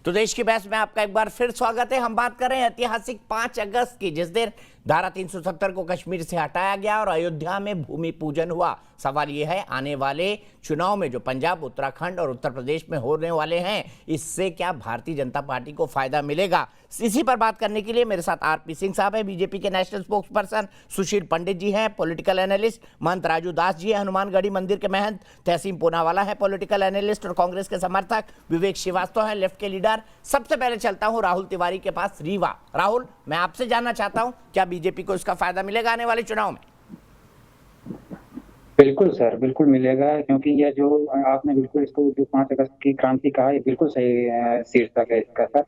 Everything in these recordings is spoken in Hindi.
तो देश की बहस में आपका एक बार फिर स्वागत है। हम बात कर रहे हैं ऐतिहासिक 5 अगस्त की, जिस दिन धारा 370 को कश्मीर से हटाया गया और अयोध्या में भूमि पूजन हुआ। सवाल यह है, आने वाले चुनाव में जो पंजाब, उत्तराखंड और उत्तर प्रदेश में होने वाले हैं, इससे क्या भारतीय जनता पार्टी को फायदा मिलेगा? इसी पर बात करने के लिए मेरे साथ आरपी सिंह साहब है, बीजेपी के नेशनल स्पोक्स पर्सन सुशील पंडित जी हैं, पॉलिटिकल एनालिस्ट महंत राजू दास जी है, हनुमानगढ़ी मंदिर के महंत तहसीन पूनावाला है, पॉलिटिकल एनालिस्ट और कांग्रेस के समर्थक विवेक श्रीवास्तव है, लेफ्ट के लीडर। सबसे पहले चलता हूं राहुल तिवारी के पास, रीवा। राहुल, मैं आपसे जानना चाहता हूं, क्या बीजेपी को इसका फायदा मिलेगा आने वाले चुनाव में? बिल्कुल सर, बिल्कुल मिलेगा, क्योंकि यह जो आपने बिल्कुल इसको जो 5 अगस्त की क्रांति कहा, ये बिल्कुल सही शीर्षक है इसका सर।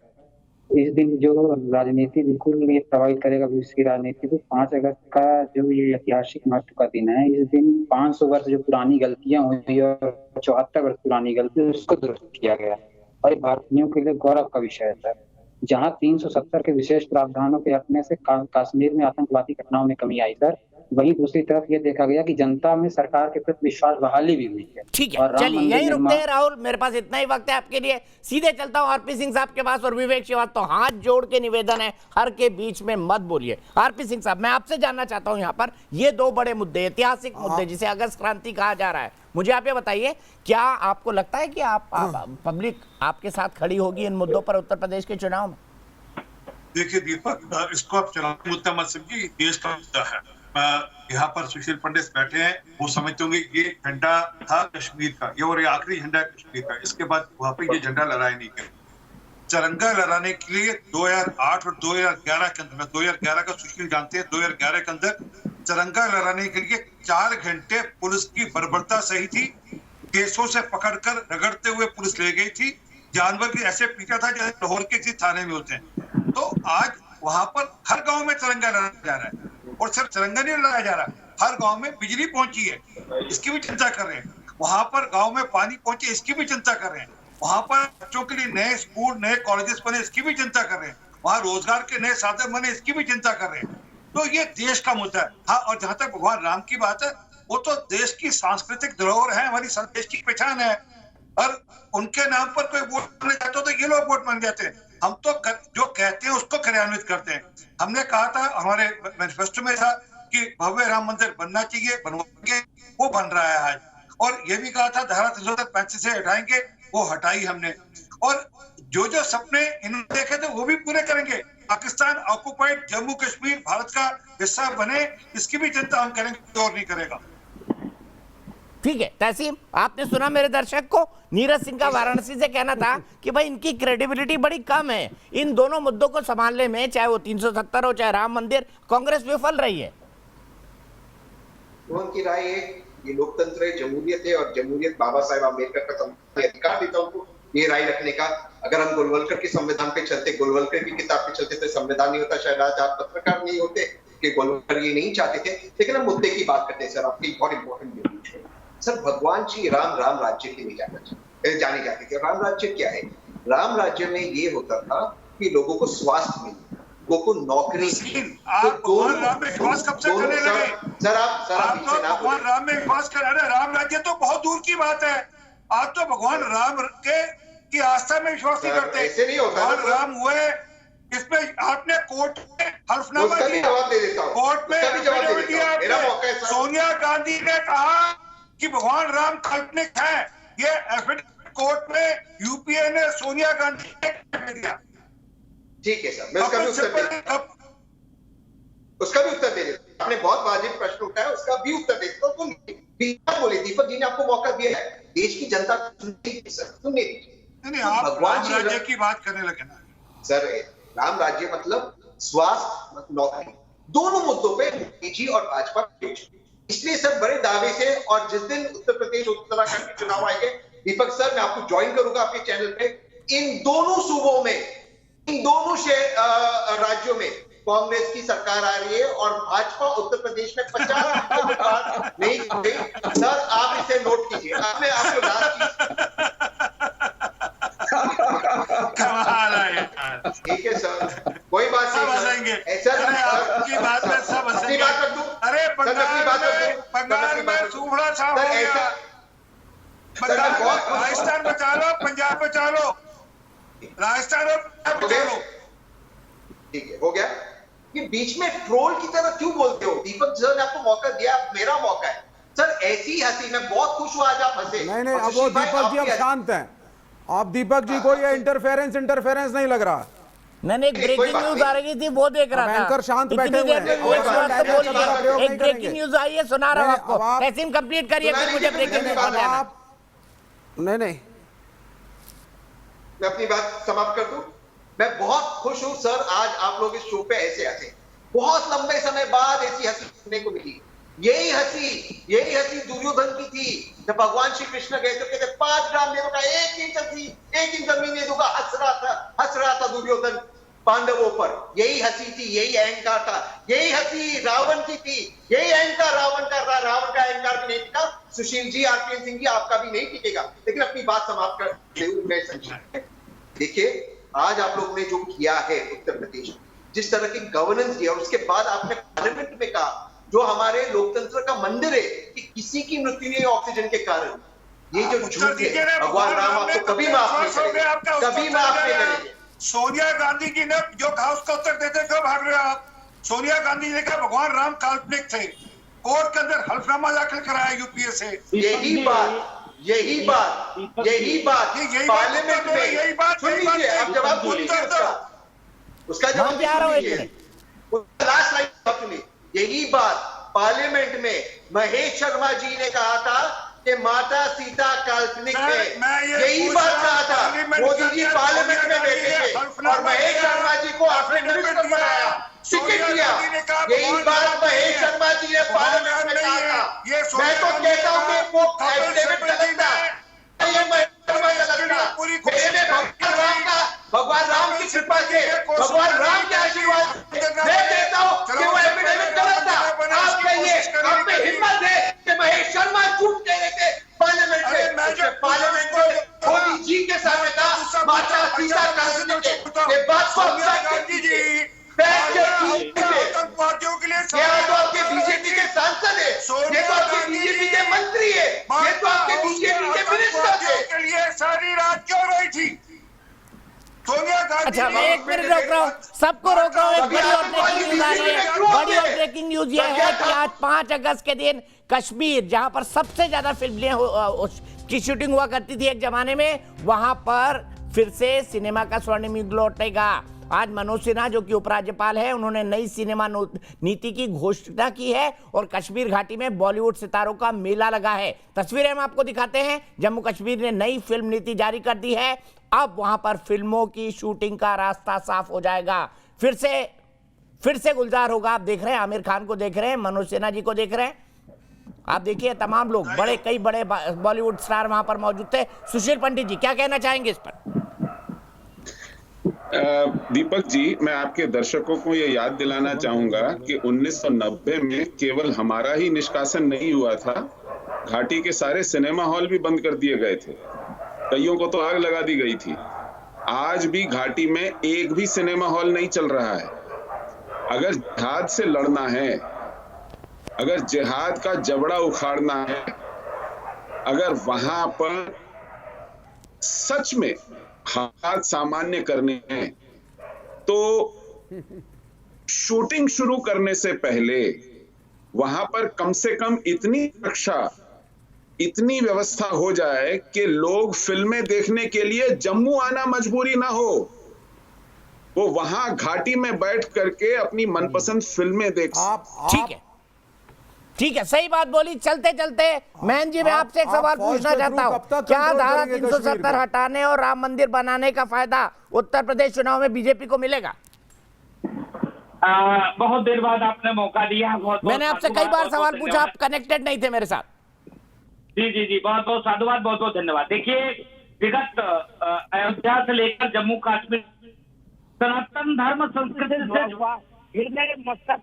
इस दिन जो राजनीति बिल्कुल ये प्रभावित करेगा भविष्य की राजनीति को। 5 अगस्त का जो ये ऐतिहासिक महत्व का दिन है, इस दिन 500 वर्ष जो पुरानी गलतियां हुई और 74 वर्ष पुरानी गलती, उसको दुरुस्त किया गया और ये भारतीयों के लिए गौरव का विषय है सर। जहां 370 के विशेष प्रावधानों के हटने से कश्मीर में आतंकवादी घटनाओं में कमी आई सर, वहीं दूसरी तरफ ये देखा गया कि जनता में सरकार के प्रति विश्वास बहाली भी हुई है। ठीक है, चलिए यही रुकते हैं राहुल, मेरे पास इतना ही वक्त है आपके लिए। सीधे चलता हूं आरपी सिंह साहब के पास और विवेक श्रीवास्तव। तो हाथ जोड़ के निवेदन है, हर के बीच में मत बोलिए। आरपी सिंह साहब, मैं आपसे जानना चाहता हूं, यहाँ पर ये 2 बड़े मुद्दे, ऐतिहासिक मुद्दे जिसे अगस्त क्रांति कहा जा रहा है, मुझे आप ये बताइए, क्या आपको लगता है कि पब्लिक आपके साथ खड़ी होगी इन मुद्दों पर उत्तर प्रदेश के चुनाव में? देखिए दीपक, इसको आप चुनावी मुद्दा मत समझिए, देश का मुद्दा है। यहाँ पर सुशील पंडित बैठे हैं, वो समझते होंगे ये झंडा था कश्मीर का, ये और ये आखिरी झंडा है कश्मीर का। इसके बाद वहां पे ये झंडा लहराया नहीं गया। तिरंगा लहराने के लिए 2008 और 2011 के अंदर, 2011 का सुशील जानते हैं, 2011 के अंदर तिरंगा लहराने के लिए 4 घंटे पुलिस की बर्बरता सही थी। केसों से पकड़कर रगड़ते हुए पुलिस ले गई थी, जानवर भी ऐसे पीटा था जैसे लाहौर के किसी थाने में होते हैं। तो आज वहां पर हर गांव में तिरंगा लहराया जा रहा है, और सिर्फ तिरंगा नहीं लहराया जा रहा, हर गांव में बिजली पहुंची है, इसकी भी चिंता कर रहे हैं। वहां पर गांव में पानी पहुंचे, इसकी भी चिंता कर रहे हैं। वहां पर बच्चों के लिए नए स्कूल, नए कॉलेजेस बने, इसकी भी चिंता कर रहे हैं। वहां रोजगार के नए साधन बने, इसकी भी चिंता कर रहे हैं। तो ये देश का मुद्दा है। हाँ, और जहां तक भगवान राम की बात है, वो तो देश की सांस्कृतिक धरोहर है, हमारी देश की पहचान है, और उनके नाम पर कोई वोट करने जाते हो तो ये लोग वोट मांग जाते हैं। हम तो जो कहते हैं उसको क्रियान्वित करते हैं। हमने कहा था, हमारे मैनिफेस्टो में था कि भव्य राम मंदिर बनना चाहिए, बनवाएंगे, वो बन रहा है आज। और ये भी कहा था धारा 335 से हटाएंगे, वो हटाई हमने। और जो जो सपने इन्होंने देखे थे वो भी पूरे करेंगे। पाकिस्तान ऑक्युपाइड जम्मू कश्मीर भारत का हिस्सा बने, इसकी भी चिंता हम करेंगे, और नहीं करेगा। ठीक है तहसीन, आपने सुना मेरे दर्शक को। नीरज सिंह का वाराणसी से कहना था कि भाई इनकी क्रेडिबिलिटी बड़ी कम है इन दोनों मुद्दों को संभालने में, चाहे वो 370 हो चाहे राम मंदिर, कांग्रेस विफल रही है। उनकी राय है, ये लोकतंत्र है, जमहूरियत है, और जमहूरियत बाबा साहेब अम्बेडकर का अधिकार देता उनको ये राय रखने का। अगर हम गोलवलकर के संविधान पे चलते, गोलवलकर की किताब पे चलते तो संविधान नहीं होता, शायद आज आप पत्रकार नहीं होते, कि गोलवलकर ये नहीं चाहते थे। लेकिन हम मुद्दे की बात करते हैं सर, आपकी बहुत इंपॉर्टेंट सर। भगवान श्री राम राम राज्य के लिए जाने जाते थे। राम राज्य क्या है? राम राज्य में ये होता था कि लोगों को स्वास्थ्य मिले, लोगों को नौकरी। आप भगवान राम में विश्वास कब से करने लगे? सर आप तो भगवान राम में विश्वास कर रहे हैं। राम राज्य तो बहुत दूर की बात है। आप तो भगवान राम के की आस्था में विश्वास नहीं करते। ऐसे नहीं होता। भगवान राम हुए, इसमें आपने कोर्ट में हल्फनामा दिया, कोर्ट में सोनिया गांधी ने कहा कि भगवान राम काल्पनिक है। ये एफिडेविट कोर्ट में यूपीए ने सोनिया गांधी ने दिया। ठीक है सर, मैं उसका भी उत्तर दे देता। आपने बहुत वाजिब प्रश्न उठाया, उसका भी उत्तर दे देता हूं। बोले दीपक जी ने आपको मौका दिया है, देश की जनता सुनने दीजिए। आप भगवान राज्य की बात करने लगे ना सर। राम राज्य मतलब स्वास्थ्य, नौकरी, दोनों मुद्दों पे बीजेपी और भाजपा, इसलिए सर बड़े दावे से। और जिस दिन उत्तर प्रदेश उत्तराखंड के चुनाव आएंगे, दीपक सर मैं आपको ज्वाइन करूंगा आपके चैनल पे। इन दोनों सूबों में, इन दोनों राज्यों में कांग्रेस की सरकार आ रही है, और भाजपा उत्तर प्रदेश में 50% नहीं गई। सर आप इसे नोट कीजिए। आपने आपको ठीक है सर, कोई बात नहीं सर। आपकी बात में सब हंसेंगे। अरे बंगाल में सूखड़ा सा हो गया, राजस्थान बचा लो, पंजाब बचा लो। राजस्थान और हो गया? ठीक है, हो गया। कि बीच में ट्रोल की तरह क्यों बोलते हो? दीपक सर ने आपको मौका दिया, मेरा मौका है सर। ऐसी हंसी, मैं बहुत खुश हुआ आज आप हंसे। नहीं, अब वो दीपक जी अब शांत हैं। आप दीपक जी को ये इंटरफेरेंस नहीं लग रहा। मैंने एक ब्रेकिंग न्यूज आ रही थी वो देख रहा था। एंकर शांत इतनी बैठे हुए देर में हैं। वो एक बात तो बोल दिया। एक नहीं ब्रेकिंग करेंगे। न्यूज आई है, सुना रहा हूं नहीं, अब आपको। आप- तहसीन कंप्लीट करिए, फिर मुझे ब्रेकिंग न्यूज सुना बताना। आप नहीं मैं अपनी बात समाप्त कर दूं। मैं बहुत खुश हूं सर, आज आप लोग इस शो पे ऐसे हंसे। बहुत लंबे समय बाद ऐसी हंसी सुनने को मिली। यही हंसी दुर्योधन की थी जब भगवान श्री कृष्ण गए तो कहते 5 ग्राम दे दूंगा, 1 इंच जमीन दे दूंगा। हंस रहा था दुर्योधन पांडवों पर। यही हंसी थी, यही अहंकार था। यही हंसी रावण की थी, यही अहंकार रावण का अहंकार भी नहीं टिका। सुशील जी, आरपीएन सिंह जी, आपका भी नहीं टिकेगा। लेकिन अपनी बात समाप्त कर देखिए, आज आप लोग ने जो किया है उत्तर प्रदेश, जिस तरह की गवर्नेंस दिया, उसके बाद आपने पार्लियामेंट में कहा जो हमारे लोकतंत्र का मंदिर है कि किसी की मृत्यु नहीं ऑक्सीजन के कारण। ये जो झूठ है, भगवान राम आपको कभी माफ नहीं करेंगे, कभी माफ नहीं करेंगे। सोनिया गांधी जी ने जो कहा उसका उत्तर देते क्यों भाग रहे हो आप? सोनिया गांधी ने कहा भगवान राम काल्पनिक थे, कोर्ट के अंदर हल्फनामा दाखिल कराया यूपीए से। यही बात पार्लियामेंट में, यही बात सुन लीजिए, आप जवाब सुनिए उसका जवाब सुनिए, लास्ट लाइन सुनिए। यही बात पार्लियामेंट में महेश शर्मा जी ने कहा था कि माता सीता काल्पनिक है। यही बात कहा था। मोदी जी पार्लियामेंट में बैठे थे और महेश शर्मा जी को आपने मिनिस्टर बनाया, टिकट दिया। यही बात महेश शर्मा जी ने पार्लियामेंट में कहा था। मैं तो कहता हूं कि वो एफिडेविट गलत था, भगवान राम की कृपा से, भगवान राम के आशीर्वाद मैं देता हूं कि वो एफिडेविट गलत था। आप कहिए, आप में हिम्मत है कि महेश शर्मा झूठ कह रहे थे पार्लियामेंट में मोदी जी के सामने था माता सीता काल्पनिक है। ये बात को गांधी जी तो आपके बीजेपी के सांसद है, ये तो आपके बीजेपी के मंत्री है, ये तो आपके बीजेपी के मिनिस्टर है। के लिए सारी रात क्यों रही थी सोनिया गांधी? अच्छा, मैं एक मिनट रोक रहा हूँ, सबको रोक रहा हूँ। एक बड़ी और ब्रेकिंग न्यूज आ रही है। बड़ी और ब्रेकिंग न्यूज ये है कि आज 5 अगस्त के दिन कश्मीर, जहां पर सबसे ज्यादा फिल्में की शूटिंग हुआ करती थी एक जमाने में, वहां पर फिर से सिनेमा का स्वर्णिम युग लौटेगा। आज मनोज सिन्हा जो कि उपराज्यपाल है, उन्होंने नई सिनेमा नीति की घोषणा की है और कश्मीर घाटी में बॉलीवुड सितारों का मेला लगा है। तस्वीरें हम आपको दिखाते हैं। जम्मू कश्मीर ने नई फिल्म नीति जारी कर दी है। अब वहां पर फिल्मों की शूटिंग का रास्ता साफ हो जाएगा। फिर से गुलजार होगा। आप देख रहे हैं आमिर खान को देख रहे हैं, मनोज सिन्हा जी को देख रहे हैं। आप देखिए तमाम लोग, कई बड़े बॉलीवुड स्टार वहां पर मौजूद थे। सुशील पंडित जी क्या कहना चाहेंगे इस पर? दीपक जी, मैं आपके दर्शकों को ये याद दिलाना चाहूंगा कि 1990 में केवल हमारा ही निष्कासन नहीं हुआ था, घाटी के सारे सिनेमा हॉल भी बंद कर दिए गए थे, कईयों को तो आग लगा दी गई थी। आज भी घाटी में एक भी सिनेमा हॉल नहीं चल रहा है। अगर जिहाद से लड़ना है, अगर जिहाद का जबड़ा उखाड़ना है, अगर वहां पर सच में हालात सामान्य करने हैं, तो शूटिंग शुरू करने से पहले वहां पर कम से कम इतनी सुरक्षा, इतनी व्यवस्था हो जाए कि लोग फिल्में देखने के लिए जम्मू आना मजबूरी ना हो, वो वहां घाटी में बैठ करके अपनी मनपसंद फिल्में देख। ठीक है, सही बात बोली। चलते चलते मैन जी, मैं आपसे एक सवाल पूछना चाहता हूँ, क्या धारा 370 हटाने और राम मंदिर बनाने का फायदा उत्तर प्रदेश चुनाव में बीजेपी को मिलेगा? बहुत देर बाद आपने मौका दिया। मैंने आपसे कई बार सवाल पूछा, आप कनेक्टेड नहीं थे मेरे साथ। जी, बहुत बहुत साधुवाद, बहुत बहुत धन्यवाद। देखिए, विगत अयोध्या से लेकर जम्मू कश्मीर सनातन धर्म संस्कृति से हृदय मस्तक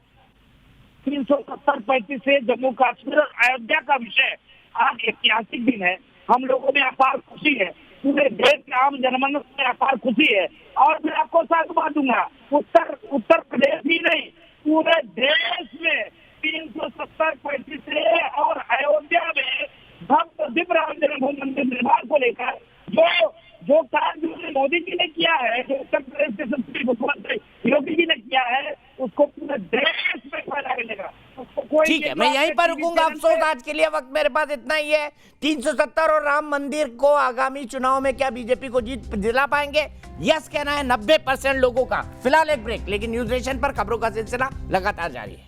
370-35 से जम्मू कश्मीर और अयोध्या का विषय आज ऐतिहासिक दिन है। हम लोगों में अपार खुशी है, पूरे देश के आम जनमानस में अपार खुशी है। और मैं आपको साथ बात दूंगा, उत्तर प्रदेश ही नहीं, पूरे देश में 370-35 से और अयोध्या में भक्त दिव्य राम जन्मभूमि मंदिर निर्माण को लेकर जो जो कार्य मोदी जी ने किया है, जो उत्तर प्रदेश के संसदीय मुख्यमंत्री योगी जी ने किया है, उसको पूरे देश में फैलाया जाएगा। ठीक है, मैं यहीं पर रुकूंगा। अफसोस आज के लिए वक्त मेरे पास इतना ही है। 370 और राम मंदिर को आगामी चुनाव में क्या बीजेपी को जीत दिला पाएंगे? यस कहना है 90% लोगों का। फिलहाल एक ब्रेक, लेकिन न्यूज नेशन पर खबरों का सिलसिला लगातार जारी है।